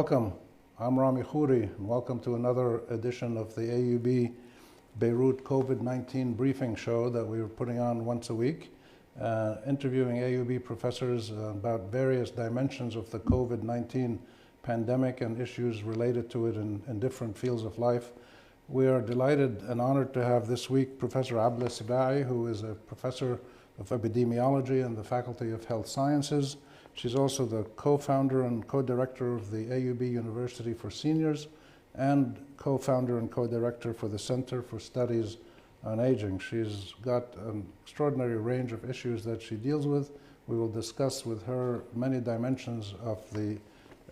welcome. I'm Rami Khouri, and welcome to another edition of the AUB Beirut COVID-19 briefing show that we were putting on once a week, interviewing AUB professors about various dimensions of the COVID-19 pandemic and issues related to it in different fields of life. We are delighted and honored to have this week Professor Abla Sibai, who is a professor of epidemiology in the Faculty of Health Sciences. She's also the co-founder and co-director of the AUB University for Seniors and co-founder and co-director for the Center for Studies on Aging. She's got an extraordinary range of issues that she deals with. We will discuss with her many dimensions of the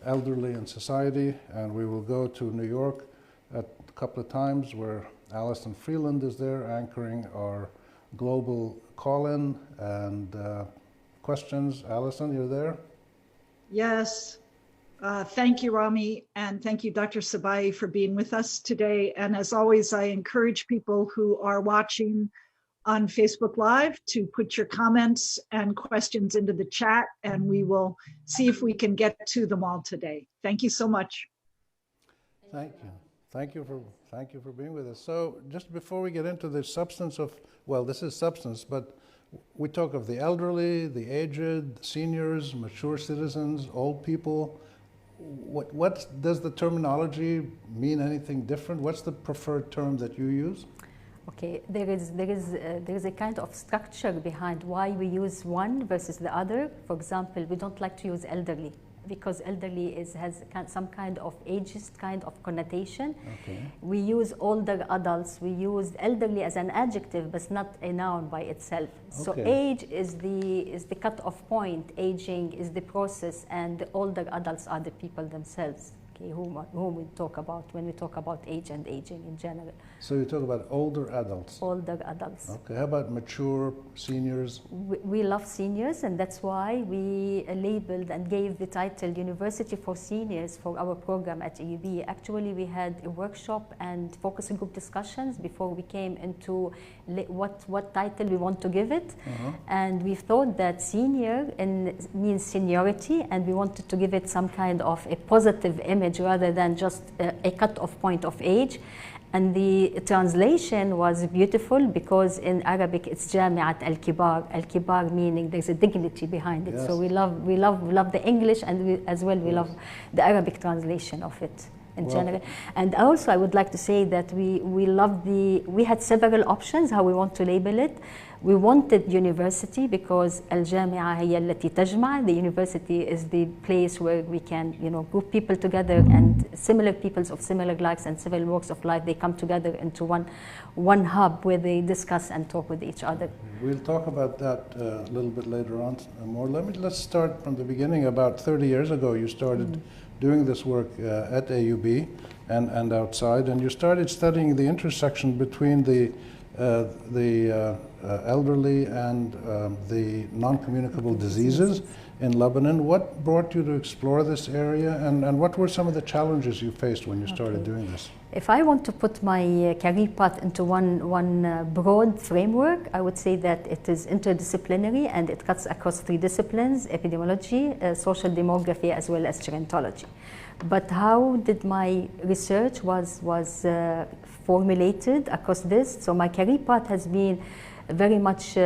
elderly in society, and we will go to New York a couple of times where Alison Freeland is there anchoring our global call-in and questions. Alison, you're there? Yes. Thank you, Rami, and thank you, Dr. Sibai, for being with us today. And as always, I encourage people who are watching on Facebook Live to put your comments and questions into the chat, and we will see if we can get to them all today. Thank you so much. Thank you. Thank you for being with us. So just before we get into the substance of, well, this is substance, but we talk of the elderly, the aged, seniors, mature citizens, old people. What does the terminology mean? Anything different? What's the preferred term that you use? Okay, there is a kind of structure behind why we use one versus the other. For example, we don't like to use elderly, because elderly has some kind of ageist kind of connotation. Okay. We use older adults. We use elderly as an adjective, but not a noun by itself. Okay. So age is the cut-off point. Aging is the process, and the older adults are the people themselves. Okay, whom we talk about when we talk about age and aging in general. So you talk about older adults. Older adults. Okay. How about mature seniors? We love seniors, and that's why we labeled and gave the title University for Seniors for our program at AUB. Actually, we had a workshop and focus group discussions before we came into what title we want to give it. And we thought that senior means seniority, and we wanted to give it some kind of a positive image rather than just a cut-off point of age. And the translation was beautiful because in Arabic it's Jami'at al-Kibar. Al-Kibar meaning there's a dignity behind it. Yes. So we love the English, and we love the Arabic translation of it in general. And also I would like to say that we had several options how we want to label it. We wanted university because الجامعة هي التي تجمع. The university is the place where we can, group people together, and similar peoples of similar likes and similar walks of life, they come together into one hub where they discuss and talk with each other. We'll talk about that a little bit later on more. Let's start from the beginning. About 30 years ago, you started doing this work at AUB and outside, and you started studying the intersection between the elderly and the non-communicable diseases in Lebanon. What brought you to explore this area, and what were some of the challenges you faced when you started doing this? If I want to put my career path into one broad framework, I would say that it is interdisciplinary, and it cuts across 3 disciplines: epidemiology, social demography, as well as gerontology. But how did my research was formulated across this? So my career path has been very much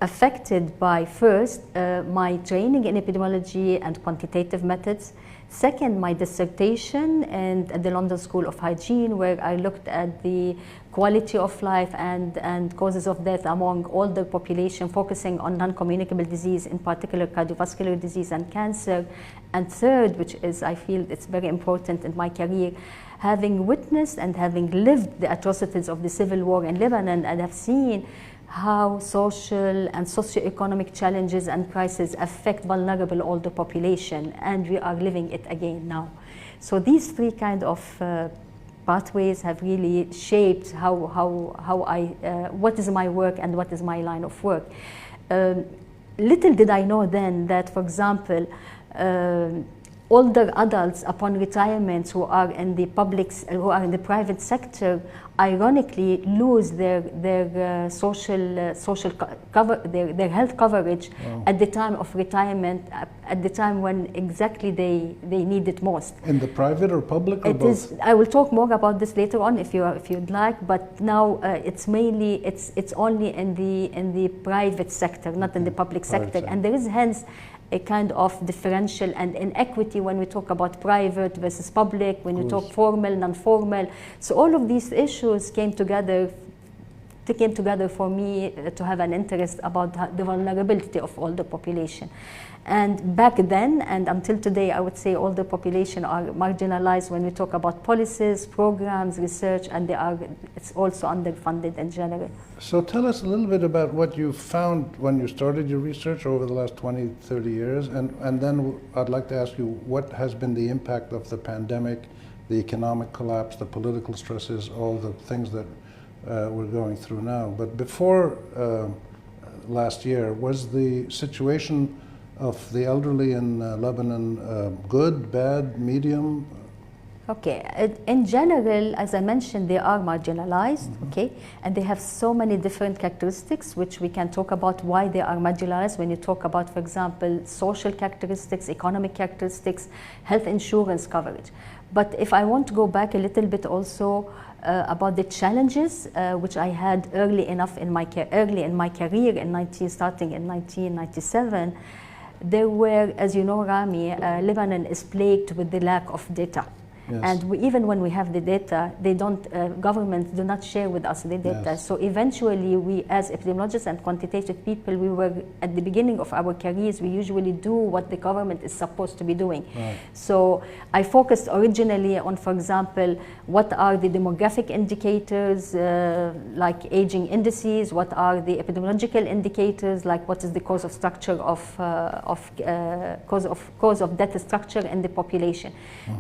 affected by, first, my training in epidemiology and quantitative methods. Second, my dissertation at the London School of Hygiene, where I looked at the quality of life and causes of death among older population, focusing on non-communicable disease, in particular cardiovascular disease and cancer. And third, which is, I feel it's very important in my career, having witnessed and having lived the atrocities of the civil war in Lebanon, and have seen how social and socioeconomic challenges and crises affect vulnerable older population, and we are living it again now. So these 3 kind of pathways have really shaped what is my work and what is my line of work. Little did I know then that, for example, older adults upon retirement who are in the private sector, ironically lose their their health coverage at the time of retirement, at the time when exactly they need it most. In the private or public or both? I will talk more about this later on if you'd like, but now it's mainly it's only in the private sector, not in the public sector, and there is hence a kind of differential and inequity when we talk about private versus public, when we talk formal, non-formal. So all of these issues came together for me to have an interest about the vulnerability of older population. And back then and until today, I would say older population are marginalized when we talk about policies, programs, research, and it's also underfunded in general. So tell us a little bit about what you found when you started your research over the last 20, 30 years, and then I'd like to ask you what has been the impact of the pandemic, the economic collapse, the political stresses, all the things that we're going through now. But before last year, was the situation of the elderly in Lebanon good, bad, medium? Okay, in general, as I mentioned, they are marginalized, okay, and they have so many different characteristics which we can talk about why they are marginalized when you talk about, for example, social characteristics, economic characteristics, health insurance coverage. But if I want to go back a little bit also about the challenges which I had early in my career, starting in 1997, there were, as you know, Rami, Lebanon is plagued with the lack of data. Yes. And even when we have the data, governments do not share with us the data. Yes. So eventually we, as epidemiologists and quantitative people, we were at the beginning of our careers, we usually do what the government is supposed to be doing. Right. So I focused originally on, for example, what are the demographic indicators, like aging indices, what are the epidemiological indicators, like what is the cause of structure cause of death structure in the population.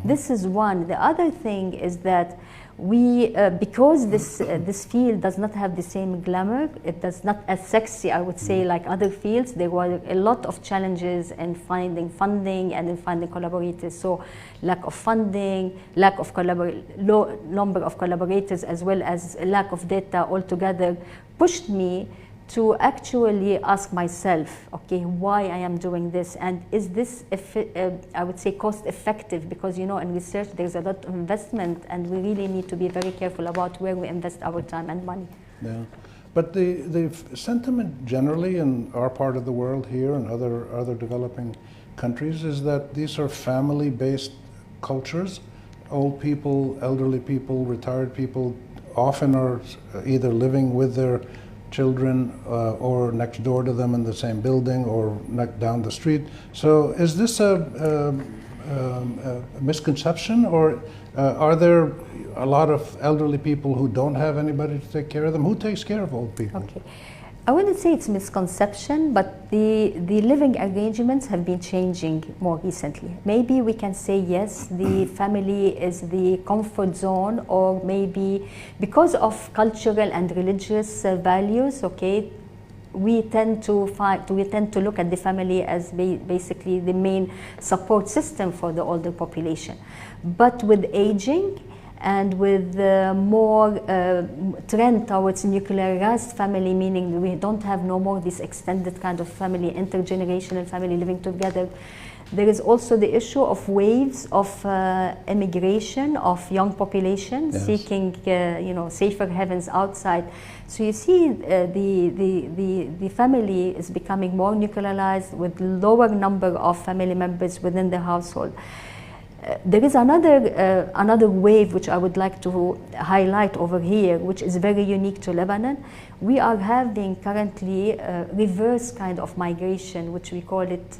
This is one. The other thing is that we, because this field does not have the same glamour, it does not as sexy, I would say, like other fields, there were a lot of challenges in finding funding and in finding collaborators. So lack of funding, low number of collaborators, as well as lack of data altogether, pushed me to actually ask myself, okay, why I am doing this, and is this, I would say, cost effective? Because, you know, in research there's a lot of investment, and we really need to be very careful about where we invest our time and money. Yeah, but the sentiment generally in our part of the world here and other developing countries is that these are family-based cultures. Old people, elderly people, retired people often are either living with their children or next door to them in the same building or down the street. So is this a misconception, or are there a lot of elderly people who don't have anybody to take care of them? Who takes care of old people? Okay. I wouldn't say it's a misconception, but the living arrangements have been changing more recently. Maybe we can say yes, the family is the comfort zone, or maybe because of cultural and religious values, okay, we tend to look at the family as basically the main support system for the older population. But with aging, and with more trend towards nuclearized family, meaning we don't have no more this extended kind of family, intergenerational family living together. There is also the issue of waves of immigration of young population, yes, seeking safer heavens outside. So you see the family is becoming more nuclearized with lower number of family members within the household. There is another wave which I would like to highlight over here, which is very unique to Lebanon. We are having currently reverse kind of migration, which we call it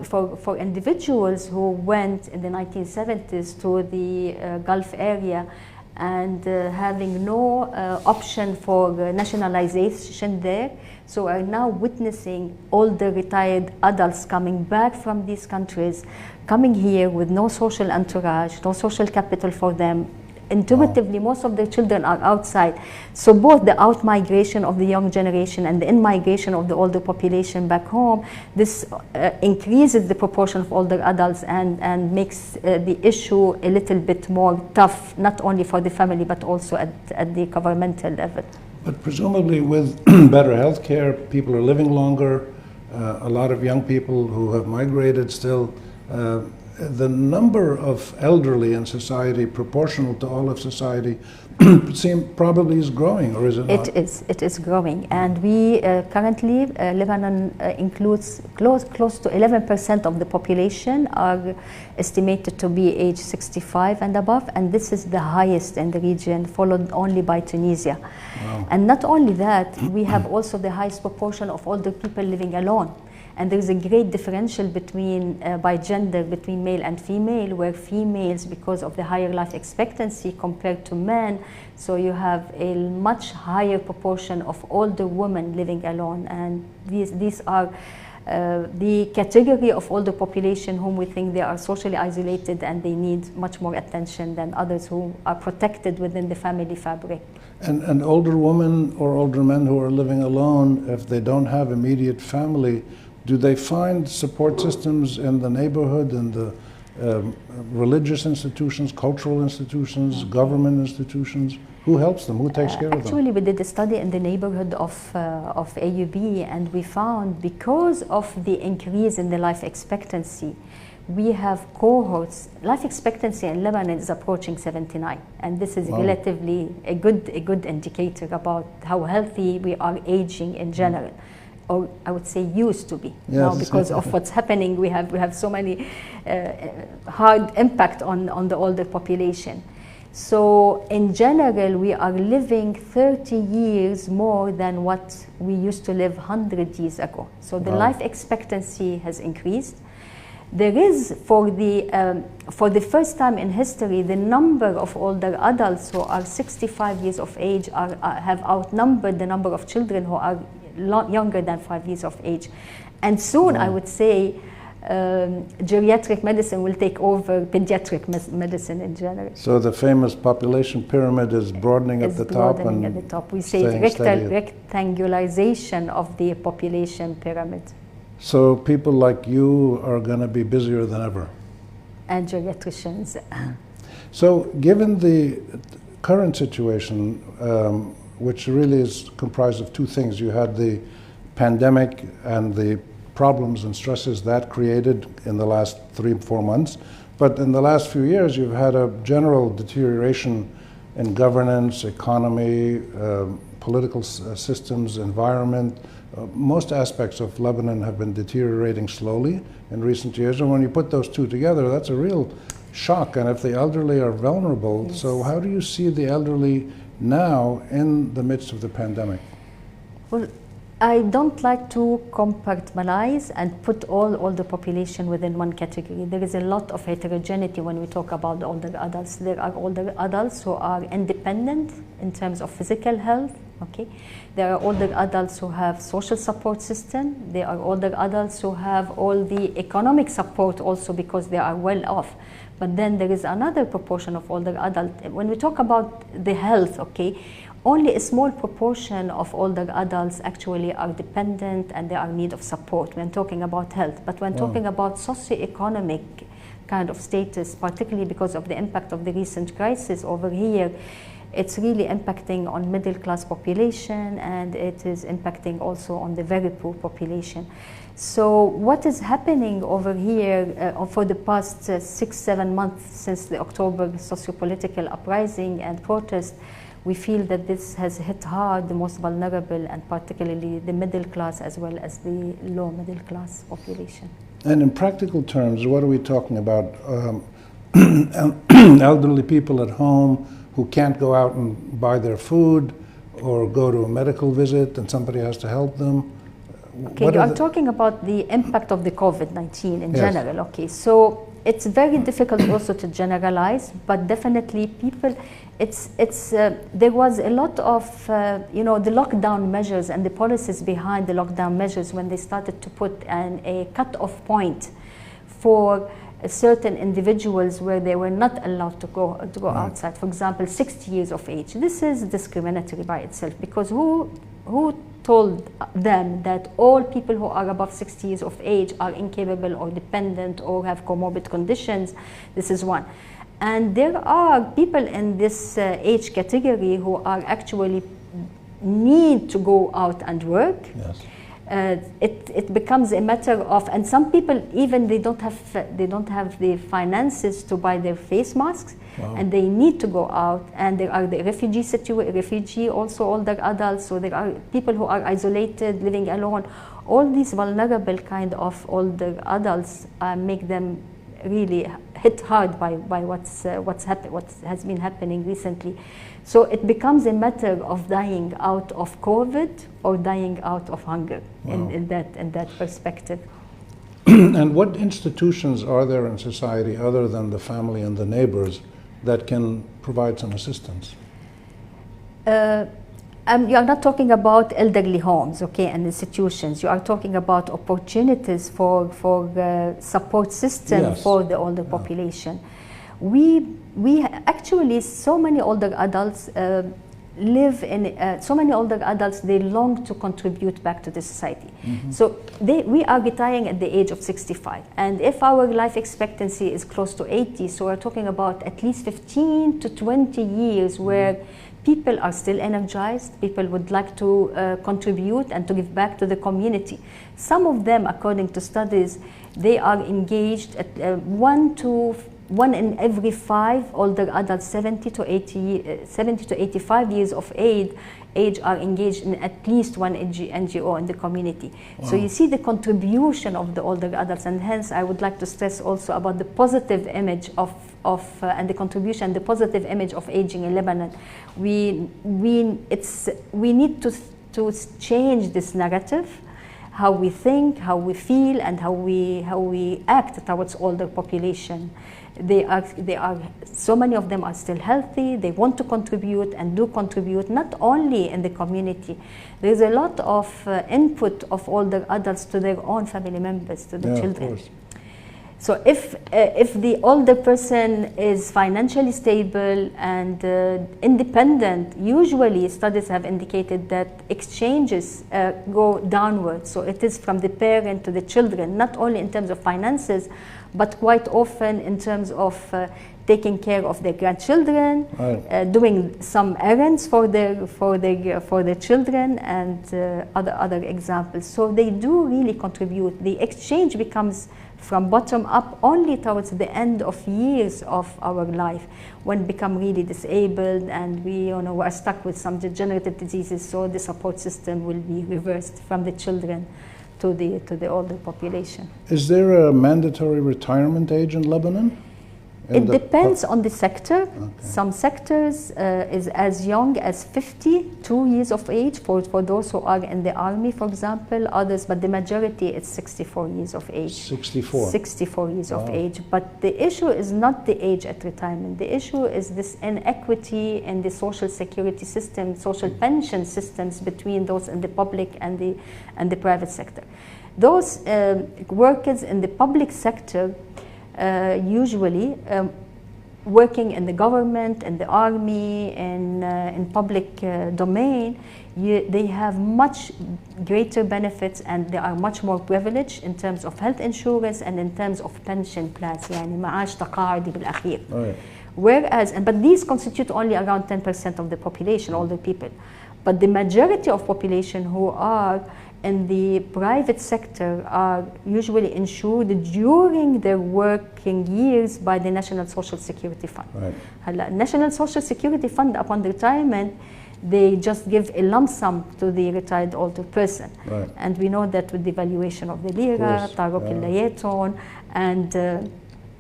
for individuals who went in the 1970s to the Gulf area and having no option for nationalization there. So are now witnessing older retired adults coming back from these countries, coming here with no social entourage, no social capital for them, intuitively, most of their children are outside. So both the out-migration of the young generation and the in-migration of the older population back home, this increases the proportion of older adults and makes the issue a little bit more tough, not only for the family, but also at the governmental level. But presumably with better health care, people are living longer, a lot of young people who have migrated still. The number of elderly in society, proportional to all of society, probably is growing, or is it not? It is growing, and we currently, Lebanon includes close to 11% of the population are estimated to be age 65 and above, and this is the highest in the region, followed only by Tunisia. Wow. And not only that, we have also the highest proportion of older people living alone. And there is a great differential between, by gender, between male and female, where females, because of the higher life expectancy compared to men, so you have a much higher proportion of older women living alone. And these are the category of older population whom we think they are socially isolated and they need much more attention than others who are protected within the family fabric. And older women or older men who are living alone, if they don't have immediate family, do they find support systems in the neighborhood, in the religious institutions, cultural institutions, government institutions? Who helps them? Who takes care of them? Actually, we did a study in the neighborhood of AUB, and we found because of the increase in the life expectancy, we have cohorts. Life expectancy in Lebanon is approaching 79, and this is relatively a good indicator about how healthy we are aging in general. Or I would say used to be. Yes. Now, because of what's happening, we have so many hard impact on the older population. So in general, we are living 30 years more than what we used to live 100 years ago. So the life expectancy has increased. There is, for the first time in history, the number of older adults who are 65 years of age have outnumbered the number of children who are younger than 5 years of age. And soon, I would say, geriatric medicine will take over pediatric medicine in general. So the famous population pyramid is broadening at the top. Broadening at the top. We say rectangularization of the population pyramid. So people like you are going to be busier than ever. And geriatricians. So given the current situation, which really is comprised of two things. You had the pandemic and the problems and stresses that created in the last 3-4 months. But in the last few years, you've had a general deterioration in governance, economy, political systems, environment. Most aspects of Lebanon have been deteriorating slowly in recent years. And when you put those two together, that's a real shock. And if the elderly are vulnerable, yes. So how do you see the elderly now in the midst of the pandemic? Well, I don't like to compartmentalize and put all the population within one category. There is a lot of heterogeneity when we talk about the older adults. There are older adults who are independent in terms of physical health. Okay, there are older adults who have social support system. There are older adults who have all the economic support also because they are well off. But then there is another proportion of older adults. When we talk about the health, okay, only a small proportion of older adults actually are dependent and they are in need of support when talking about health. But when talking about socioeconomic kind of status, particularly because of the impact of the recent crisis over here, it's really impacting on middle class population, and it is impacting also on the very poor population. So what is happening over here for the past 6-7 months since the October socio-political uprising and protest, we feel that this has hit hard the most vulnerable, and particularly the middle class as well as the low middle class population. And in practical terms, what are we talking about? Elderly people at home who can't go out and buy their food or go to a medical visit and somebody has to help them. Okay, you are talking about the impact of the COVID-19 in general. Okay, so it's very difficult also to generalize, but definitely people, there was a lot of, the lockdown measures and the policies behind the lockdown measures when they started to put a cut-off point for certain individuals where they were not allowed to go outside. For example, 60 years of age. This is discriminatory by itself, because who told them that all people who are above 60 years of age are incapable or dependent or have comorbid conditions? This is one. And there are people in this age category who are actually need to go out and work. Yes. It becomes a matter of, and some people even they don't have the finances to buy their face masks. Wow. And they need to go out, and there are the refugee also older adults, so there are people who are isolated, living alone. All these vulnerable kind of older adults make them really hit hard by what has been happening recently. So it becomes a matter of dying out of COVID or dying out of hunger. Wow. in that perspective. And what institutions are there in society other than the family and the neighbors that can provide some assistance? You are not talking about elderly homes, okay, and institutions. You are talking about opportunities for support system. Yes. For the older population. We actually, so many older adults live in, so many older adults, they long to contribute back to the society. Mm-hmm. So we are retiring at the age of 65. And if our life expectancy is close to 80, so we're talking about at least 15 to 20 years where people are still energized, people would like to contribute and to give back to the community. Some of them, according to studies, they are engaged at 1 in every 5 older adults, 70 to 85 years of age are engaged in at least one NGO in the community. Wow. So you see the contribution of the older adults, and hence I would like to stress also about the positive image and the contribution, the positive image of aging in Lebanon. We need to change this narrative, how we think, how we feel, and how we act towards older population. They are so many of them are still healthy. They want to contribute and do contribute, not only in the community. There's a lot of input of older adults to their own family members, to the children. Of course. So if the older person is financially stable and independent, usually studies have indicated that exchanges go downward. So it is from the parent to the children, not only in terms of finances, but quite often in terms of taking care of their grandchildren, right. Doing some errands for their children, and other examples. So they do really contribute. The exchange becomes from bottom up only towards the end of years of our life, when we become really disabled and we are stuck with some degenerative diseases. So the support system will be reversed from the children to the older population. Is there a mandatory retirement age in Lebanon? It depends on the sector. Okay. Some sectors is as young as 52 years of age for those who are in the army, for example. Others, but the majority is 64 years of age. 64 years of age. But the issue is not the age at retirement. The issue is this inequity in the social security system, social pension systems between those in the public and the private sector. Those workers in the public sector usually working in the government, in the army, in public domain, they have much greater benefits and they are much more privileged in terms of health insurance and in terms of pension plans, يعني معاش تقاعدي بالأخير. Whereas, but these constitute only around 10% of the population, older people. But the majority of population who are in the private sector are usually insured during their working years by the National Social Security Fund. Right. National Social Security Fund, upon retirement, they just give a lump sum to the retired older person. Right. And we know that with the valuation of the lira, Tarok al-Layeton,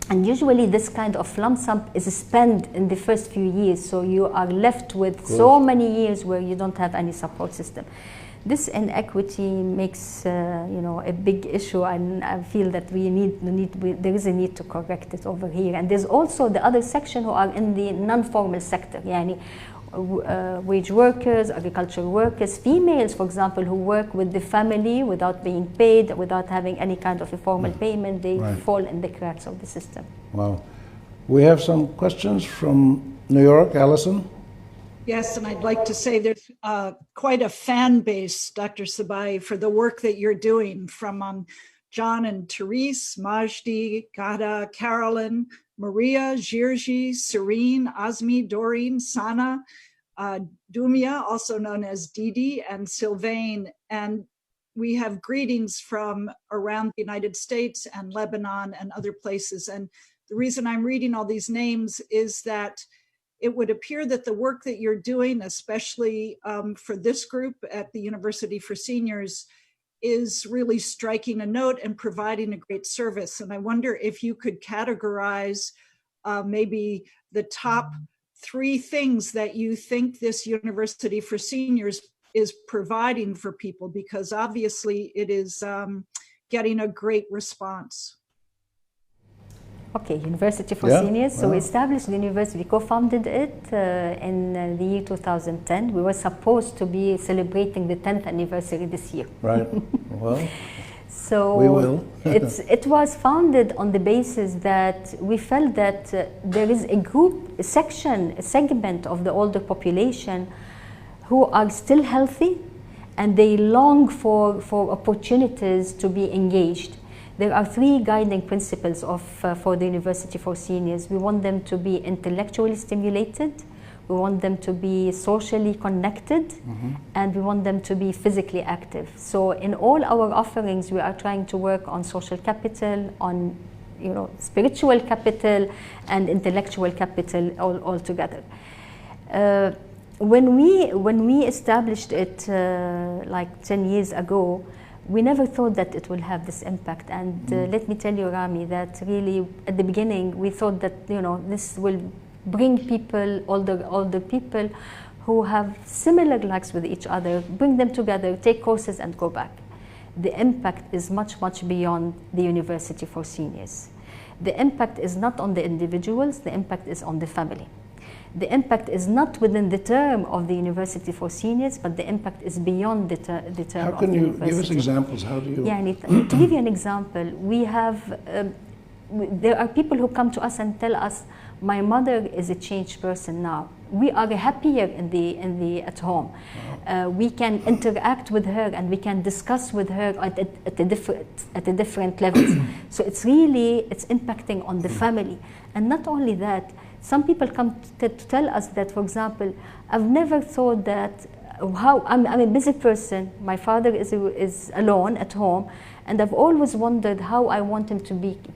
and usually this kind of lump sum is spent in the first few years, so you are left with so many years where you don't have any support system. This inequity makes a big issue, and I feel that there is a need to correct it over here. And there's also the other section who are in the non-formal sector, yani wage workers, agricultural workers, females, for example, who work with the family without being paid, without having any kind of a formal payment, they fall in the cracks of the system. Wow. We have some questions from New York. Allison? Yes, and I'd like to say there's quite a fan base, Dr. Sibai, for the work that you're doing, from John and Therese, Majdi, Gada, Carolyn, Maria, Jirji, Serene, Azmi, Doreen, Sana, Dumia, also known as Didi, and Sylvain. And we have greetings from around the United States and Lebanon and other places. And the reason I'm reading all these names is that it would appear that the work that you're doing, especially for this group at the University for Seniors, is really striking a note and providing a great service. And I wonder if you could categorize maybe the top 3 things that you think this University for Seniors is providing for people, because obviously it is getting a great response. Okay, University for Seniors. So we established the university, co-founded it in the year 2010. We were supposed to be celebrating the 10th anniversary this year. Right. Well, so we will. it was founded on the basis that we felt that there is a group, a segment of the older population who are still healthy and they long for opportunities to be engaged. There are 3 guiding principles for the University for Seniors. We want them to be intellectually stimulated, we want them to be socially connected, and we want them to be physically active. So in all our offerings, we are trying to work on social capital, on spiritual capital, and intellectual capital all together. When we established it like 10 years ago, we never thought that it will have this impact. And let me tell you, Rami, that really at the beginning we thought that this will bring people, older people who have similar likes with each other, bring them together, take courses and go back. The impact is much, much beyond the University for Seniors. The impact is not on the individuals, the impact is on the family. The impact is not within the term of the University for Seniors, but the impact is beyond the term of the university. How can you give us examples? How do you? Yeah, to give you an example, we have, there are people who come to us and tell us, my mother is a changed person now. We are happier at home. Wow. We can interact with her and we can discuss with her at the different levels. So it's impacting on the family. And not only that, some people come to tell us that, for example, I've never thought that I'm a busy person. My father is alone at home, and I've always wondered how I want him to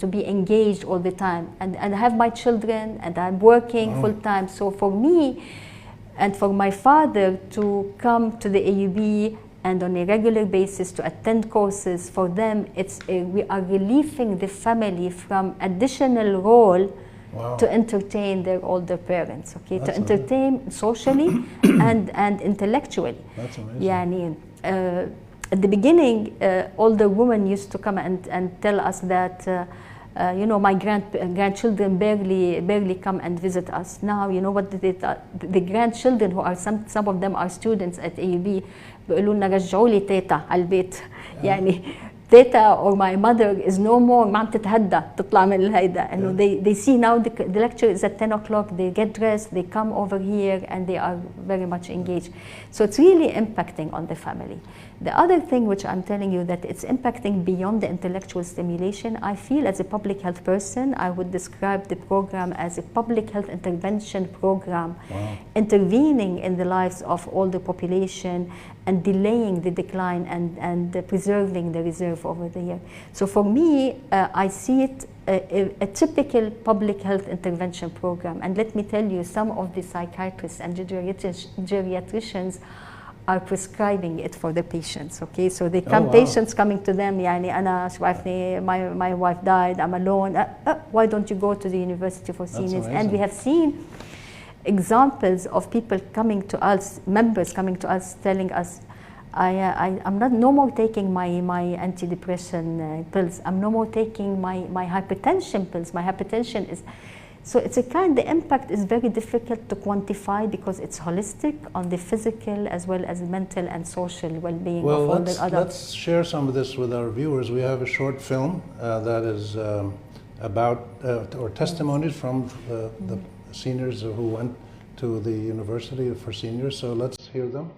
be engaged all the time. And I have my children, and I'm working full time. So for me, and for my father to come to the AUB and on a regular basis to attend courses, for them, we are relieving the family from additional role. Wow. To entertain their older parents, okay? That's to entertain socially and intellectually. That's amazing. Yeah, at the beginning, older women used to come and tell us that, my grandchildren barely come and visit us. Now, you know what the grandchildren who are some of them are students at AUB, بيقولوا لنا رجعوا لي تيتا على البيت. يعني Teta or my mother is no more ما عم تتهدى تطلع من الهيدا. انه they see now the lecture is at 10 o'clock, they get dressed, they come over here and they are very much engaged. So it's really impacting on the family. The other thing which I'm telling you that it's impacting beyond the intellectual stimulation, I feel as a public health person, I would describe the program as a public health intervention program. Wow. Intervening in the lives of older population and delaying the decline and preserving the reserve over the year. So for me, I see it a typical public health intervention program. And let me tell you, some of the psychiatrists and geriatricians are prescribing it for the patients, okay? So they come, patients coming to them, يعني أنا شو بعرفني, my wife died, I'm alone. Why don't you go to the University for Seniors? And we have seen examples of people coming to us, members coming to us, telling us, I'm not no more taking my antidepressant pills. I'm no more taking my hypertension pills. My hypertension is So it's a kind, the impact is very difficult to quantify because it's holistic on the physical as well as mental and social well-being of all the adults. Let's share some of this with our viewers. We have a short film that is about, or testimonies from the seniors who went to the University for Seniors. So let's hear them.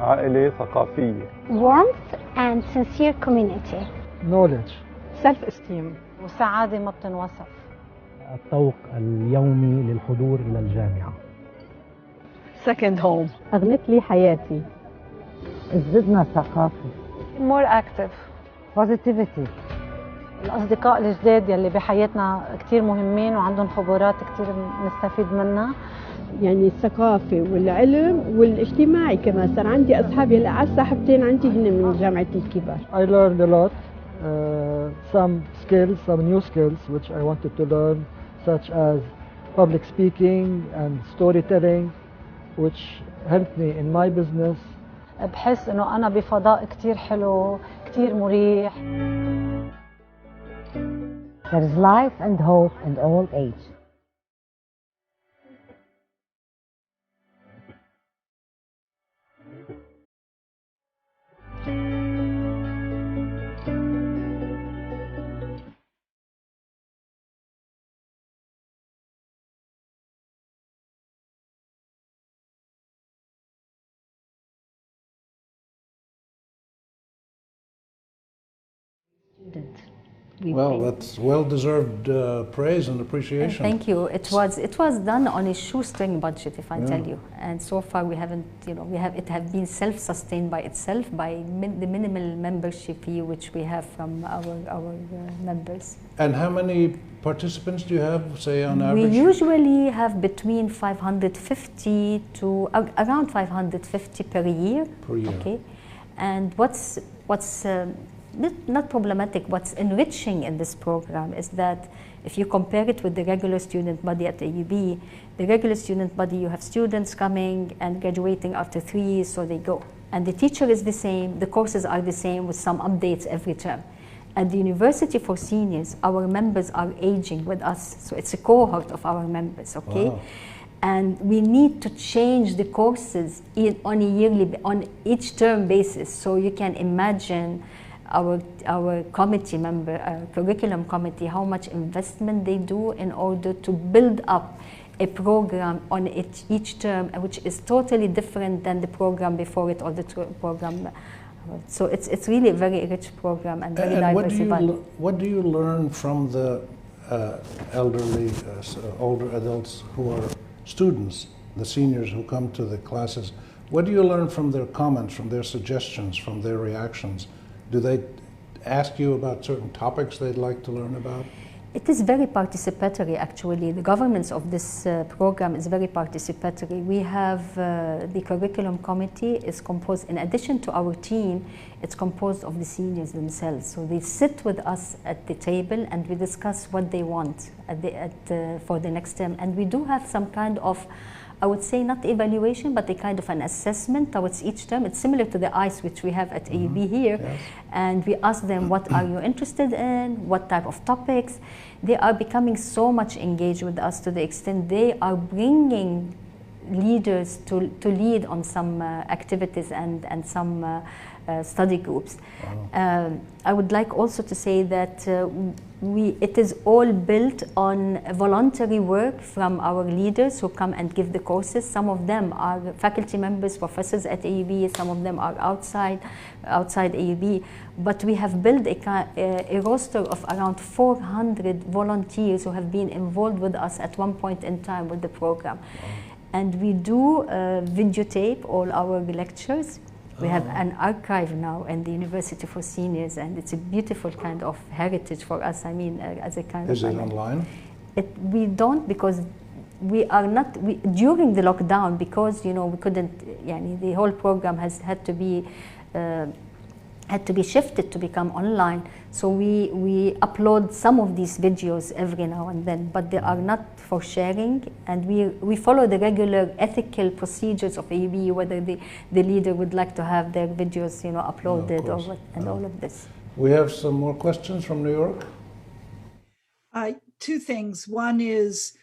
عائلة ثقافية. Warmth and sincere community. Knowledge. Self-esteem. وسعادة ما بتنوصف. الطوق اليومي للحضور إلى الجامعة. Second home. أغنت لي حياتي. زدنا ثقافة. More active. Positivity. الأصدقاء الجداد يلي بحياتنا كتير مهمين وعندهم خبرات كتير نستفيد منها. يعني الثقافة والعلم والاجتماعي كمان، صار عندي أصحابي اللي على صاحبتين عندي هن من جامعة الكبار. I learned a lot, some skills, some new skills which I wanted to learn, such as public speaking and storytelling, which helped me in my business. بحس إنه أنا بفضاء كتير حلو، كتير مريح. There is life and hope in old age. Well, that's well-deserved praise and appreciation. Thank you. It was done on a shoestring budget, if I tell you. And so far, we haven't, it have been self-sustained by itself by the minimal membership fee which we have from our members. And how many participants do you have, say, on average? We usually have between 550 to around 550 per year. Per year. Okay. And what's not problematic, what's enriching in this program is that if you compare it with the regular student body at AUB, the regular student body, you have students coming and graduating after 3 years, so they go. And the teacher is the same, the courses are the same with some updates every term. At the University for Seniors, our members are aging with us, so it's a cohort of our members, okay? Wow. And we need to change the courses on each term basis, so you can imagine our committee member, curriculum committee, how much investment they do in order to build up a program on each term, which is totally different than the program before it or the program. So it's really a very rich program and very diversified. What do you learn from the elderly, older adults who are students, the seniors who come to the classes? What do you learn from their comments, from their suggestions, from their reactions? Do they ask you about certain topics they'd like to learn about? It is very participatory, actually. The governance of this program is very participatory. We have the curriculum committee is composed, in addition to our team, it's composed of the seniors themselves. So they sit with us at the table and we discuss what they want for the next term. And we do have some kind of, I would say not evaluation, but a kind of an assessment towards each term. It's similar to the ICE which we have at AUB here. Yes. And we ask them, what are you interested in? What type of topics? They are becoming so much engaged with us to the extent they are bringing leaders to lead on some activities and some study groups. Wow. I would like also to say that it is all built on voluntary work from our leaders who come and give the courses. Some of them are faculty members, professors at AUB, some of them are outside AUB, but we have built a roster of around 400 volunteers who have been involved with us at one point in time with the program. Wow. And we do videotape all our lectures. We have an archive now in the University for Seniors, and it's a beautiful kind of heritage for us. I mean, as a kind of... Is it online? We don't, because we are not, during the lockdown, because we couldn't, the whole program had to be shifted to become online. So we upload some of these videos every now and then, but they are not for sharing, and we follow the regular ethical procedures of AUB, whether the leader would like to have their videos uploaded and all of this. We have some more questions from New York. Two things. One is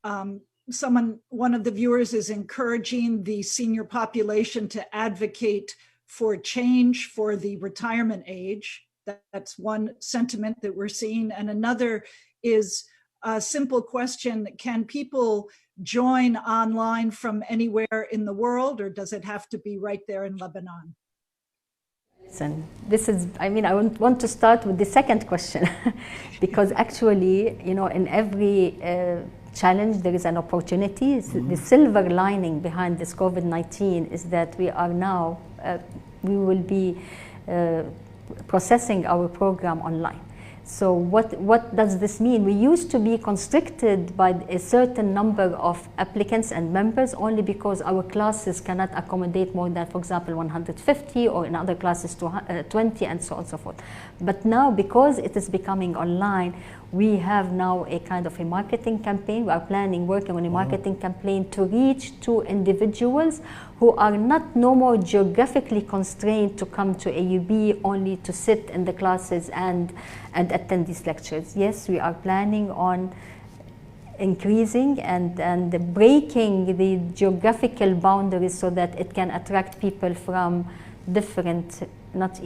one of the viewers is encouraging the senior population to advocate for change for the retirement age. That's one sentiment that we're seeing. And another is a simple question: can people join online from anywhere in the world, or does it have to be right there in Lebanon? And this is, I want to start with the second question because actually, in every challenge there is an opportunity. The silver lining behind this COVID-19 is that we are now, we will be processing our program online. So what does this mean? We used to be constricted by a certain number of applicants and members only because our classes cannot accommodate more than, for example, 150, or in other classes 20, and so on and so forth. But now, because it is becoming online, we have now a kind of a marketing campaign. We are working on a marketing campaign to reach to individuals who are no more geographically constrained to come to AUB only to sit in the classes and attend these lectures. Yes, we are planning on increasing and breaking the geographical boundaries so that it can attract people from different, not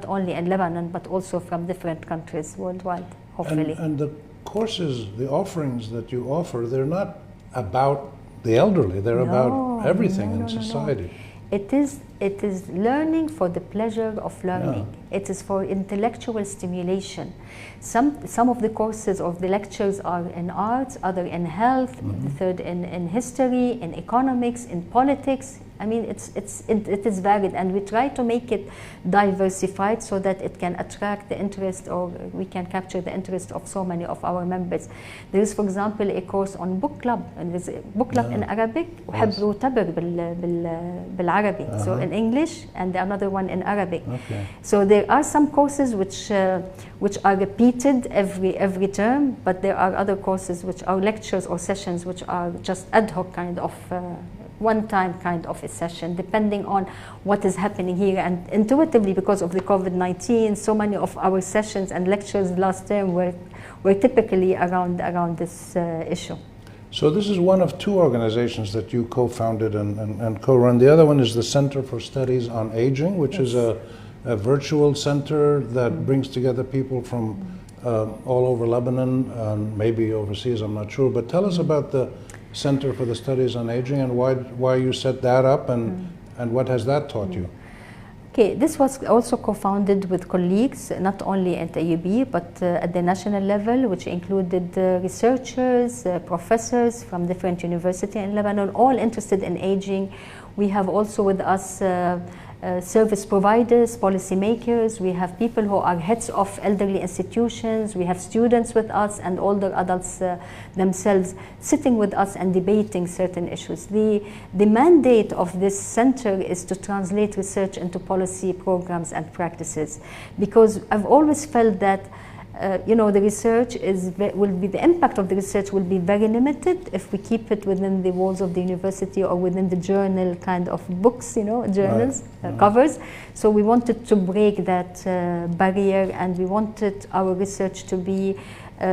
only in Lebanon, but also from different countries worldwide, hopefully. And the courses, the offerings that you offer, they're not about the elderly, they're about everything in society. It is learning for the pleasure of learning. Yeah. It is for intellectual stimulation. Some of the courses of the lectures are in arts, other in health, the third in history, in economics, in politics. It is varied, and we try to make it diversified so that it can attract the interest, or we can capture the interest of so many of our members. There is, for example, a course on book club, and there's a book club in Arabic, وحبر وتبر بالعربي, so in English, and another one in Arabic. Okay. So there are some courses which are repeated every term, but there are other courses which are lectures or sessions which are just ad hoc kind of one-time kind of a session, depending on what is happening here. And intuitively, because of the COVID-19, so many of our sessions and lectures last term were typically around this issue. So this is one of two organizations that you co-founded and co-run. The other one is the Center for Studies on Aging, which is a virtual center that brings together people from all over Lebanon, maybe overseas, I'm not sure. But tell us about the Center for the Studies on Aging and why you set that up, and what has that taught you? Okay, this was also co-founded with colleagues, not only at AUB, but at the national level, which included researchers, professors from different universities in Lebanon, all interested in aging. We have also with us service providers, policymakers. We have people who are heads of elderly institutions. We have students with us and older adults themselves sitting with us and debating certain issues. The mandate of this center is to translate research into policy programs and practices, because I've always felt that the research the impact of the research will be very limited if we keep it within the walls of the university or within the journal kind of books, journals, covers. So we wanted to break that barrier, and we wanted our research to be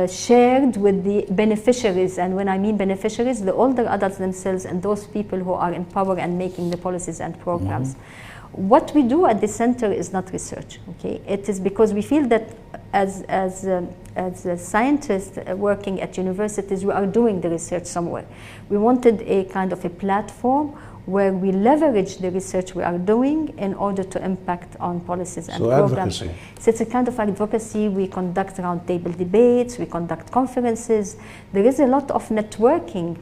shared with the beneficiaries. And when I mean beneficiaries, the older adults themselves and those people who are in power and making the policies and programs. What we do at the center is not research, okay? It is because we feel that as scientists working at universities, we are doing the research somewhere. We wanted a kind of a platform where we leverage the research we are doing in order to impact on policies and programs. Advocacy. So it's a kind of advocacy. We conduct roundtable debates, we conduct conferences. There is a lot of networking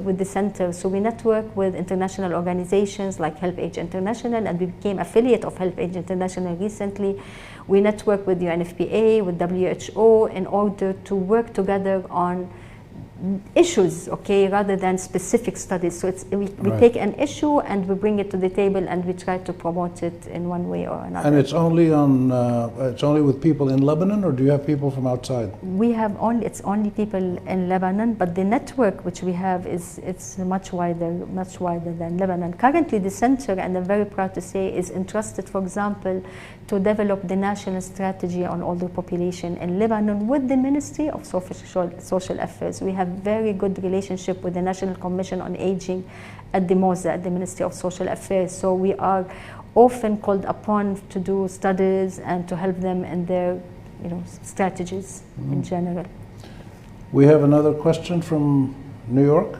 with the center. So we network with international organizations like Help Age International, and we became affiliate of Help Age International recently. We network with UNFPA, with WHO, in order to work together on issues, okay, rather than specific studies. So we Right. take an issue and we bring it to the table and we try to promote it in one way or another. And it's only with people in Lebanon, or do you have people from outside? It's only people in Lebanon, but the network which we have it's much wider than Lebanon. Currently, the center, and I'm very proud to say, is entrusted, for example, to develop the national strategy on older population in Lebanon with the Ministry of Social Affairs. We have very good relationship with the National Commission on Aging at the MOSA, at the Ministry of Social Affairs. So we are often called upon to do studies and to help them in their strategies in general. We have another question from New York.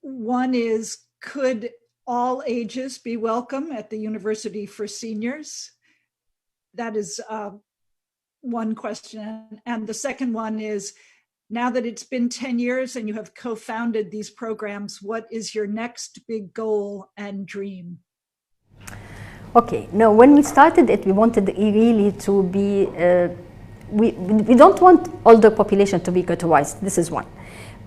One is, could all ages be welcome at the University for Seniors? That is one question. And the second one is, now that it's been 10 years and you have co-founded these programs, what is your next big goal and dream? Okay, now when we started it, we wanted really to be, we don't want older population to be ghettoized, this is one.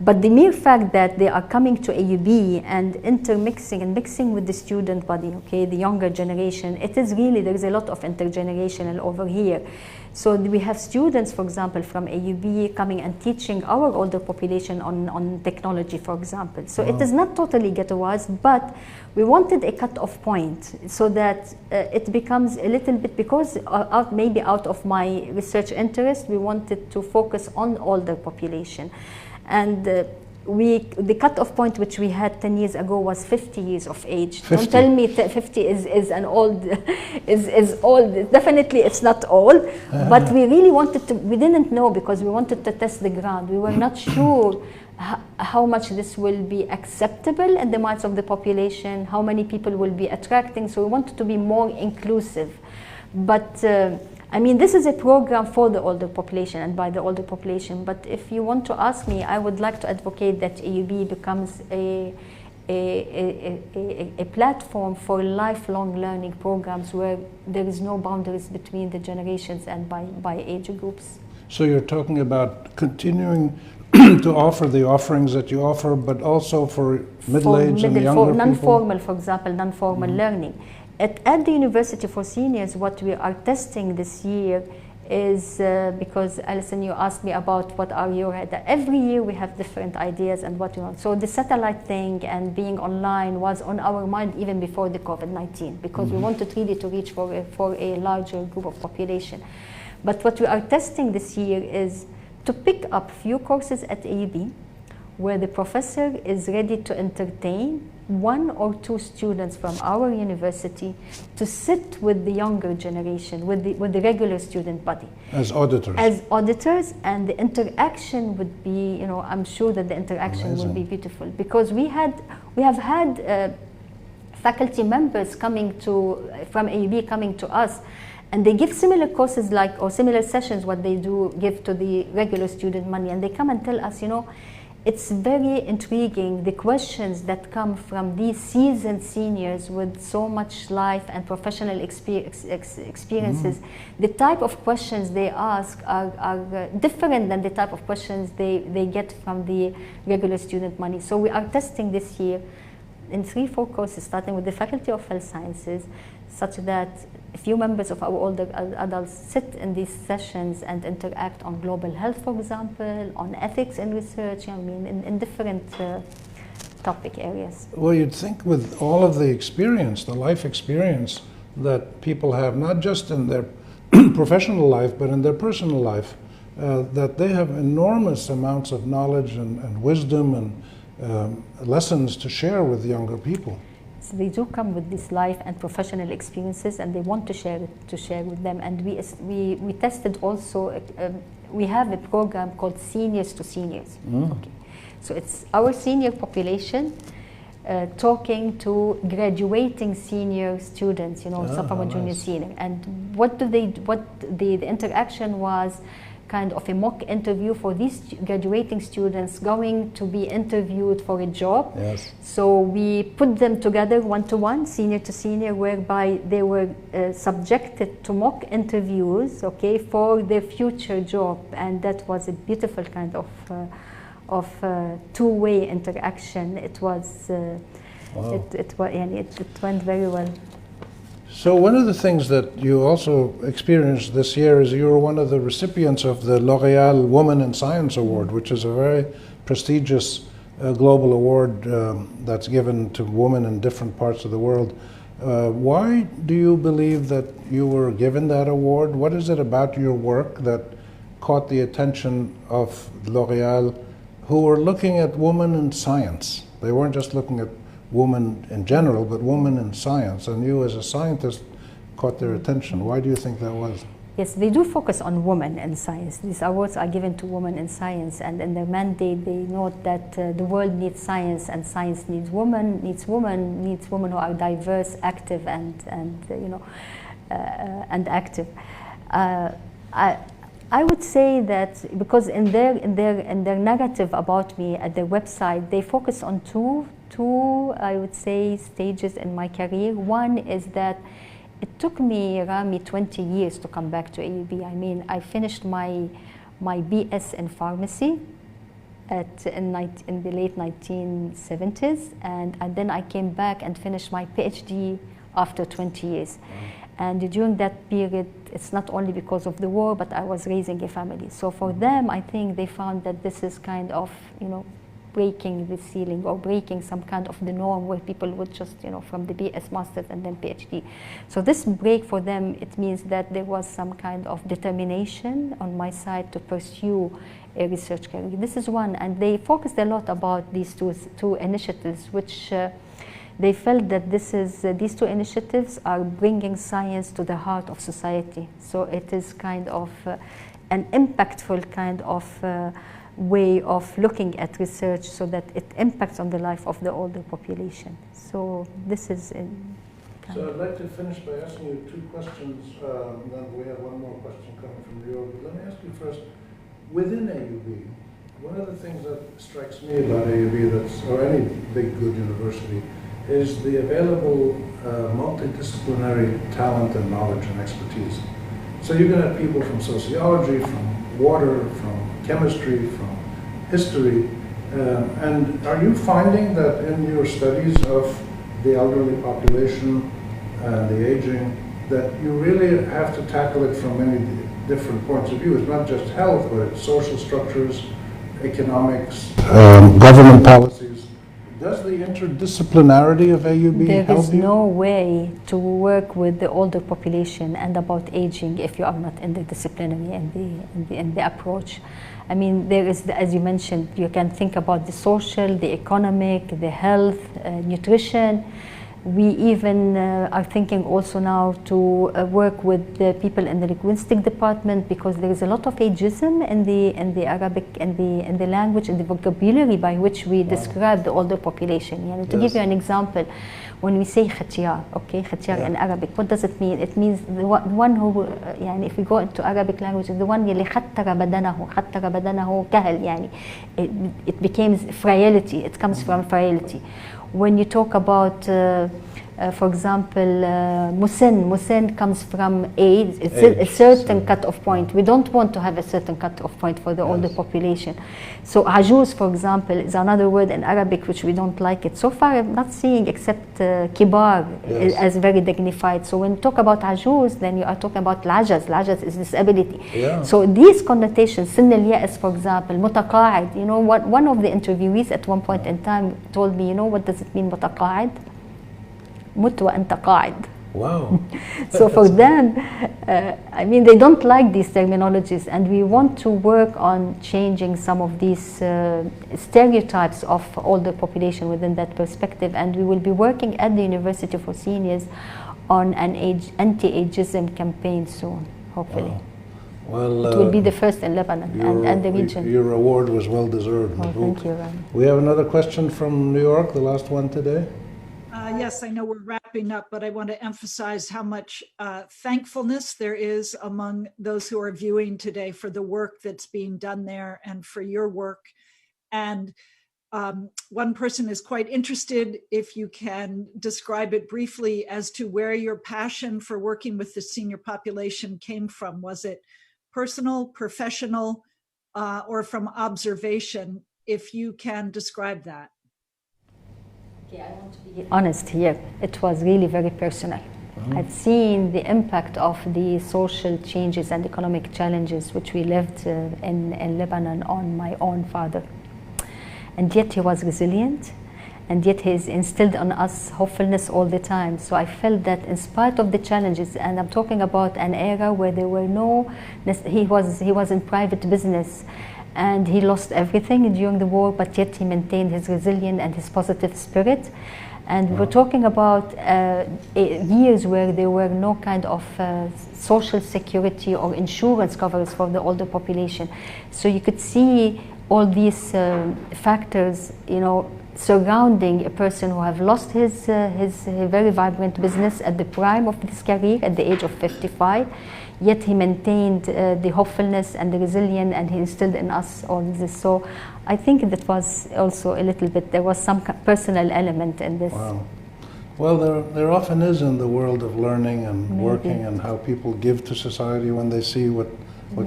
But the mere fact that they are coming to AUB and intermixing and mixing with the student body, okay, the younger generation, it is really, there is a lot of intergenerational over here. So we have students, for example, from AUB coming and teaching our older population on technology, for example. So it is not totally ghettoized, but we wanted a cut-off point so that it becomes a little bit, because maybe out of my research interest, we wanted to focus on older population. And the cut-off point which we had 10 years ago was 50 years of age. 50. Don't tell me 50 is an old, is old. Definitely it's not old, but we really wanted to, we didn't know, because we wanted to test the ground. We were not sure how much this will be acceptable in the minds of the population, how many people will be attracting. So we wanted to be more inclusive. But I mean, this is a program for the older population and by the older population. But if you want to ask me, I would like to advocate that AUB becomes a platform for lifelong learning programs where there is no boundaries between the generations and by age groups. So you're talking about continuing to offer the offerings that you offer, but also for middle-aged and younger people? Non-formal, for example, non-formal learning. At the University for Seniors, what we are testing this year is, because Alison, you asked me about what are your, every year we have different ideas and what we want. So the satellite thing and being online was on our mind even before the COVID-19, because we wanted really to reach for a larger group of population. But what we are testing this year is to pick up few courses at AUB where the professor is ready to entertain 1 or 2 students from our university to sit with the younger generation, with the regular student body. As auditors? As auditors, and the interaction would be, I'm sure that the interaction will be beautiful, because we have had faculty members coming from AUB coming to us, and they give similar courses or similar sessions what they do give to the regular student money, and they come and tell us, it's very intriguing, the questions that come from these seasoned seniors with so much life and professional experiences. The type of questions they ask are different than the type of questions they get from the regular student money. So we are testing this year in 3-4 courses, starting with the Faculty of Health Sciences, such that a few members of our older adults sit in these sessions and interact on global health, for example, on ethics in research, in different topic areas. Well, you'd think with all of the experience, the life experience that people have, not just in their professional life, but in their personal life, that they have enormous amounts of knowledge and wisdom and lessons to share with younger people. So they do come with this life and professional experiences, and they want to share with them. And we tested also. We have a program called Seniors to Seniors. Okay. So it's our senior population talking to graduating senior students. Some from a junior senior. And what the interaction was kind of a mock interview for these graduating students going to be interviewed for a job. Yes. So we put them together one-to-one, senior to senior, whereby they were subjected to mock interviews, okay, for their future job, and that was a beautiful kind of two-way interaction. It was Wow. it went very well. So one of the things that you also experienced this year is you were one of the recipients of the L'Oréal Woman in Science Award, which is a very prestigious global award that's given to women in different parts of the world. Why do you believe that you were given that award? What is it about your work that caught the attention of L'Oréal, who were looking at women in science? They weren't just looking at women in general, but women in science, and you as a scientist caught their attention. Why do you think that was? Yes, they do focus on women in science. These awards are given to women in science, and in their mandate they note that the world needs science, and science needs women who are diverse, active, and active. I would say that because in their narrative about me at their website, they focus on two, I would say, stages in my career. One is that it took me, Rami, 20 years to come back to AUB. I mean, I finished my BS in pharmacy in the late 1970s, and then I came back and finished my PhD after 20 years. And during that period, it's not only because of the war, but I was raising a family. So for them, I think they found that this is kind of, breaking the ceiling or breaking some kind of the norm where people would just, from the BS Masters and then PhD. So this break for them, it means that there was some kind of determination on my side to pursue a research career. This is one, and they focused a lot about these two initiatives, which they felt that these two initiatives are bringing science to the heart of society. So it is kind of an impactful kind of way of looking at research so that it impacts on the life of the older population. So this is So I'd like to finish by asking you two questions, and then we have one more question coming from New York. But let me ask you first, within AUB, one of the things that strikes me about AUB, or any big good university, is the available multidisciplinary talent and knowledge and expertise. So you're going to have people from sociology, from water, from chemistry, from history, and are you finding that in your studies of the elderly population and the aging, that you really have to tackle it from many different points of view? It's not just health, but it's social structures, economics, government policies. Does the interdisciplinarity of AUB help you? There is no way to work with the older population and about aging if you are not interdisciplinary in the approach. I mean, there is, as you mentioned, you can think about the social, the economic, the health, nutrition. We even are thinking also now to work with the people in the linguistic department, because there is a lot of ageism in the Arabic, in the language, in the vocabulary by which we describe the older population. To give you an example, when we say khatiyar, okay, khatiyar in Arabic, what does it mean? It means the one who, if we go into Arabic language, the one اللي خطر بدنه كهل, it becomes frailty. It comes from frailty. When you talk about, for example, musin comes from age. It's a certain cut-off point. We don't want to have a certain cut-off point for the older population. So ajuz, for example, is another word in Arabic which we don't like it. So far, I'm not seeing except kibar as very dignified. So when you talk about ajuz, then you are talking about lajaz. Lajaz is disability. Yeah. So these connotations, sin al-ya'as, for example, mutaqa'id. One of the interviewees at one point in time told me, what does it mean, mutaqa'id? Mut wa anta qa'id. Wow. So for them, they don't like these terminologies, and we want to work on changing some of these stereotypes of older population within that perspective, and we will be working at the University for Seniors on an anti-ageism campaign soon, hopefully. Wow. Well, it will be the first in Lebanon and the region. Your award was well deserved. Oh, thank you, Rami. We have another question from New York, the last one today. yes, I know we're wrapping up, but I want to emphasize how much thankfulness there is among those who are viewing today for the work that's being done there and for your work. And one person is quite interested if you can describe it briefly as to where your passion for working with the senior population came from. Was it personal, professional, or from observation? If you can describe that. Okay, I want to be honest here. It was really very personal. I've seen the impact of the social changes and economic challenges which we lived in Lebanon on my own father. And yet he was resilient, and yet he's instilled on us hopefulness all the time. So I felt that in spite of the challenges, and I'm talking about an era where there were no, he was in private business, and he lost everything during the war, but yet he maintained his resilience and his positive spirit. And we're talking about years where there were no kind of social security or insurance coverage for the older population. So you could see all these factors, surrounding a person who have lost his very vibrant business at the prime of his career at the age of 55. Yet he maintained the hopefulness and the resilience, and he instilled in us all this. So I think that was also a little bit, there was some personal element in this. Wow. Well, there often is in the world of learning and working, and how people give to society when they see what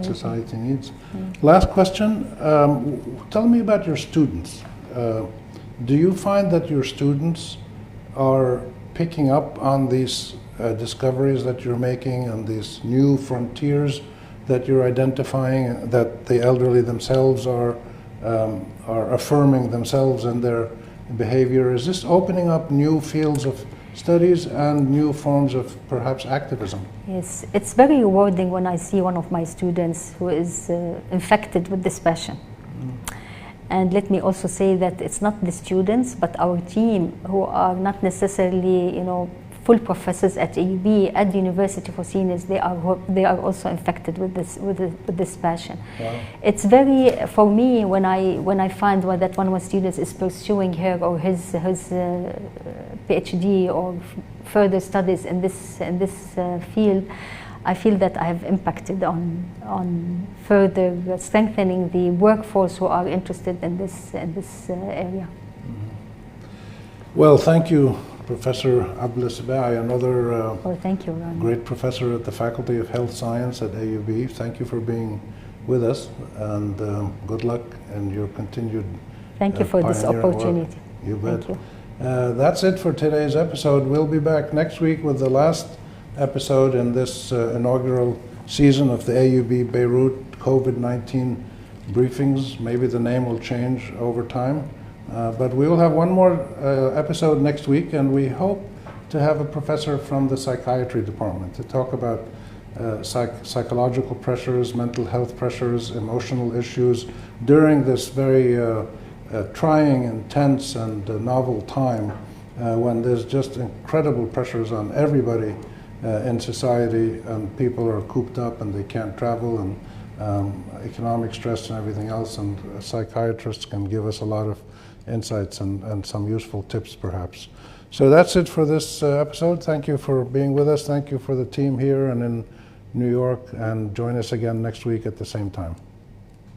society needs. Last question, tell me about your students. Do you find that your students are picking up on these discoveries that you're making and these new frontiers that you're identifying, that the elderly themselves are affirming themselves and their behavior? Is this opening up new fields of studies and new forms of perhaps activism? Yes, it's very rewarding when I see one of my students who is infected with this passion. And let me also say that it's not the students, but our team who are not necessarily, full professors at AUB, at the University for Seniors. They are also infected with this passion. Wow. It's very, for me, when I find that one of my students is pursuing her or his PhD or further studies in this field, I feel that I have impacted on further strengthening the workforce who are interested in this area. Well, thank you, Professor Abla Sibai, another thank you, Ron. Great professor at the Faculty of Health Science at AUB. Thank you for being with us, and good luck in your continued Thank you for this opportunity. Work. You bet. Thank you. That's it for today's episode. We'll be back next week with the last episode in this inaugural season of the AUB Beirut COVID-19 briefings. Maybe the name will change over time. But we will have one more episode next week, and we hope to have a professor from the psychiatry department to talk about psychological pressures, mental health pressures, emotional issues during this very trying, intense, and novel time when there's just incredible pressures on everybody in society, and people are cooped up and they can't travel, and economic stress and everything else, and psychiatrists can give us a lot of insights and some useful tips perhaps. So that's it for this episode. Thank you for being with us. Thank you for the team here and in New York, and join us again next week at the same time.